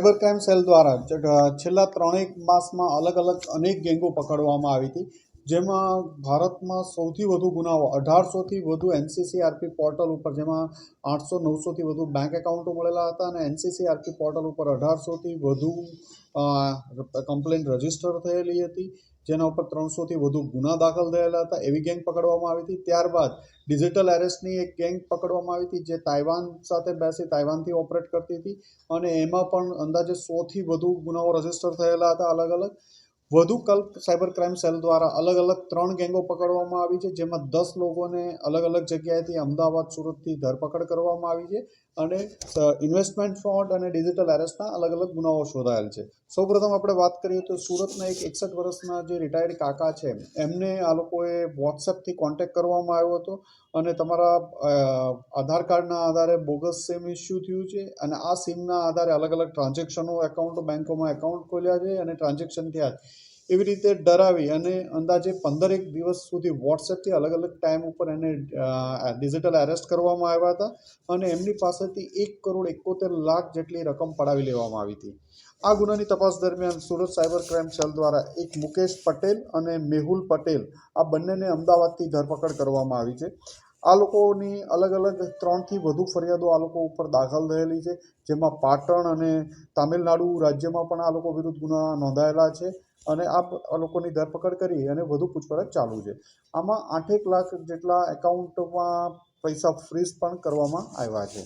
Cyber crime cell દ્વારા છેલ્લા 3 માસમાં અલગ અલગ અનેક ગેંગો પકડવામાં આવી હતી, જેમાં ભારતમાં સૌથી વધુ ગુનાઓ 1800થી વધુ એનસીસીઆરપી પોર્ટલ ઉપર, જેમાં 800-900થી વધુ બેંક એકાઉન્ટો મળેલા હતા અને એનસીસીઆરપી પોર્ટલ ઉપર 1800થી વધુ કમ્પ્લેન રજીસ્ટર થયેલી હતી, જેના ઉપર 300થી વધુ ગુના દાખલ થયેલા હતા. એવી ગેંગ પકડવામાં આવી હતી. ત્યારબાદ ડિજિટલ એરેસ્ટની એક ગેંગ પકડવામાં આવી હતી, જે તાઇવાન સાથે બેસી તાઇવાનથી ઓપરેટ કરતી હતી અને એમાં પણ અંદાજે 100થી વધુ ગુનાઓ રજીસ્ટર થયેલા હતા. અલગ અલગ વધુ સાયબર ક્રાઇમ સેલ દ્વારા અલગ અલગ 3 ગેંગો પકડવામાં આવી છે, જેમાં 10 લોકોને અલગ અલગ જગ્યાએથી અમદાવાદ, સુરતથી ધરપકડ કરવામાં આવી છે અને ઇન્વેસ્ટમેન્ટ ફ્રોડ અને ડિજિટલ એરેસ્ટના અલગ અલગ ગુનાઓ શોધાયેલ છે. સૌપ્રથમ આપણે વાત કરીએ તો સુરતના એક 61 વર્ષના જે રિટાયર્ડ કાકા છે, એમને આ લોકોએ વોટ્સએપથી કોન્ટેક્ટ કરવામાં આવ્યો હતો અને તમારા આધાર કાર્ડના આધારે બોગસ સિમ ઇસ્યુ થયું છે અને આ સિમના આધારે અલગ અલગ ટ્રાન્ઝેક્શનો બેંકોમાં એકાઉન્ટ ખોલ્યા છે અને ટ્રાન્ઝેક્શન થયા. એવી રીતે ડરાવી અને અંદાજે 15 દિવસ સુધી વોટ્સએપથી અલગ અલગ ટાઈમ ઉપર એને ડિજિટલ એરેસ્ટ કરવામાં આવ્યા હતા અને એમની પાસેથી 1,71,00,000 જેટલી રકમ પડાવી લેવામાં આવી હતી. આ ગુનાની તપાસ દરમિયાન સુરત સાયબર ક્રાઇમ સેલ દ્વારા એક મુકેશ પટેલ અને મેહુલ પટેલ, આ બંનેને અમદાવાદથી ધરપકડ કરવામાં આવી છે. આ લોકોની અલગ અલગ 3થી વધુ ફરિયાદો આ લોકો ઉપર દાખલ થયેલી છે, જેમાં પાટણ અને તામિલનાડુ રાજ્યમાં પણ આ લોકો વિરુદ્ધ ગુના નોંધાયેલા છે અને આ લોકોની ધરપકડ કરી અને વધુ પૂછપરછ ચાલુ છે. આમાં 8 લાખ જેટલા એકાઉન્ટમાં પૈસા ફ્રીઝ પણ કરવામાં આવ્યા છે.